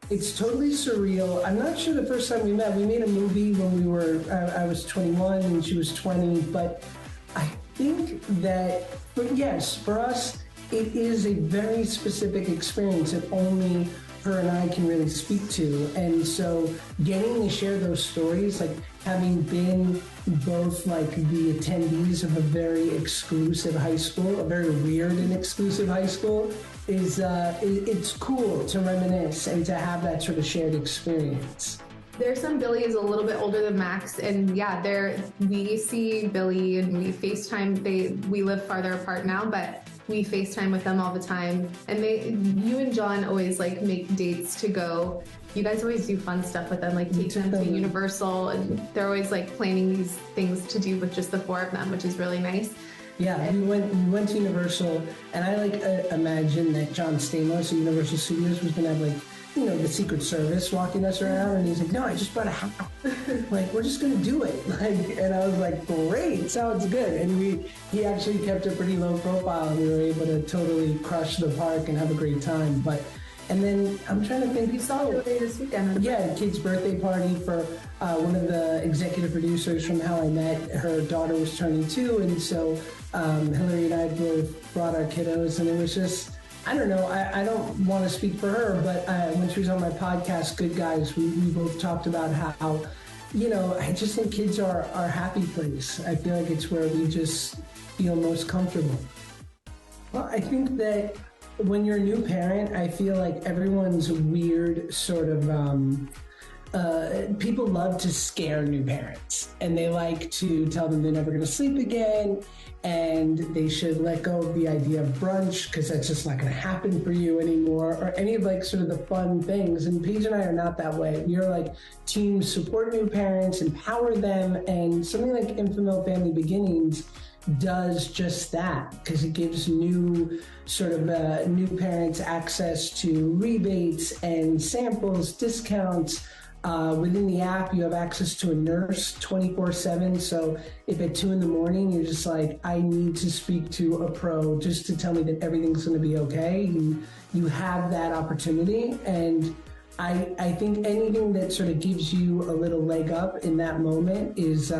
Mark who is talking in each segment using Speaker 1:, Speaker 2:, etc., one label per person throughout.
Speaker 1: It's totally surreal. I'm not sure the first time we met. We made a movie when we were, I was 21 and she was 20, but I think that, but yes, for us, it is a very specific experience that only her and I can really speak to. And so getting to share those stories, like having been both like the attendees of a very exclusive high school, a very weird and exclusive high school, is it's cool to reminisce and to have that sort of shared experience.
Speaker 2: There's some Billy is a little bit older than Max, and yeah, we see Billy and we FaceTime. We live farther apart now, but we FaceTime with them all the time. And you and John always like make dates to go. You guys always do fun stuff with them, like take them to Universal, and they're always like planning these things to do with just the four of them, which is really nice.
Speaker 1: Yeah, we went to Universal, and I like imagine that John Stamos at Universal Studios was gonna have like, you know, the Secret Service walking us around, and he's like, no, I just bought a house. Like, we're just gonna do it. Like, and I was like, great, sounds good. And he actually kept a pretty low profile, and we were able to totally crush the park and have a great time. And then I'm trying to think.
Speaker 2: You saw Hilary this weekend.
Speaker 1: Yeah, a kid's birthday party for one of the executive producers from How I Met. Her daughter was turning 2, and so Hilary and I both brought our kiddos, and it was just, I don't know, I don't want to speak for her, but when she was on my podcast, Good Guys, we both talked about how, you know, I just think kids are our happy place. I feel like it's where we just feel most comfortable. Well, I think that when you're a new parent, I feel like everyone's weird sort of, people love to scare new parents, and they like to tell them they're never going to sleep again, and they should let go of the idea of brunch because that's just not going to happen for you anymore, or any of like sort of the fun things. And Paige and I are not that way. We are like team support new parents, empower them, and something like Enfamil Family Beginnings does just that, because it gives new parents access to rebates and samples, discounts. Within the app, you have access to a nurse 24/7. So if at 2 a.m. you're just like, I need to speak to a pro just to tell me that everything's going to be okay, you have that opportunity. And I think anything that sort of gives you a little leg up in that moment is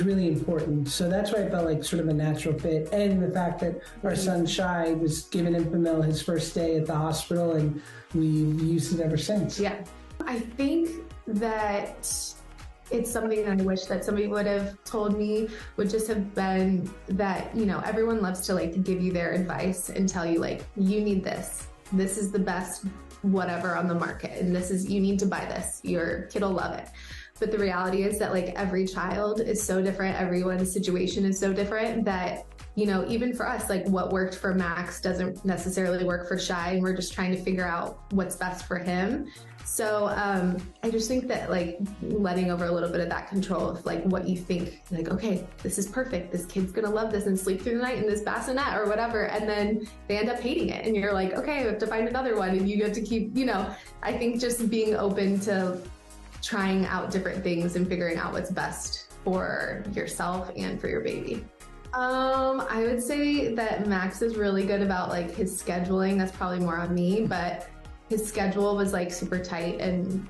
Speaker 1: really important. So that's why I felt like sort of a natural fit. And the fact that our son Shai was given Enfamil his first day at the hospital, and we've used it ever since.
Speaker 2: Yeah. I think that it's something that I wish that somebody would have told me, would just have been that, you know, everyone loves to like give you their advice and tell you like, you need this. This is the best whatever on the market, and you need to buy this. Your kid will love it. But the reality is that like every child is so different. Everyone's situation is so different that, you know, even for us, like what worked for Max doesn't necessarily work for Shai, and we're just trying to figure out what's best for him. So I just think that like letting over a little bit of that control of like what you think, like, okay, this is perfect. This kid's gonna love this and sleep through the night in this bassinet or whatever. And then they end up hating it. And you're like, okay, I have to find another one. And you have to keep, you know, I think just being open to trying out different things and figuring out what's best for yourself and for your baby. I would say that Max is really good about like his scheduling. That's probably more on me, but his schedule was like super tight, and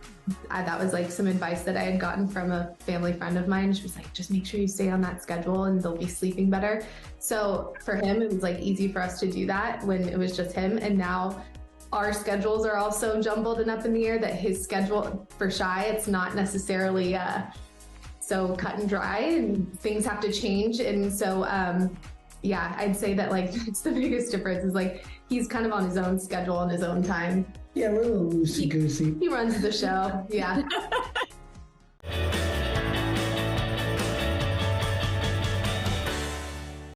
Speaker 2: that was like some advice that I had gotten from a family friend of mine. She was like, just make sure you stay on that schedule and they'll be sleeping better. So for him, it was like easy for us to do that when it was just him. And now our schedules are also jumbled and up in the air, that his schedule for Shai, it's not necessarily so cut and dry, and things have to change. And so, yeah, I'd say that like it's the biggest difference is like he's kind of on his own schedule and his own time.
Speaker 1: Yeah, we're a little loosey-goosey.
Speaker 2: He runs the show, yeah.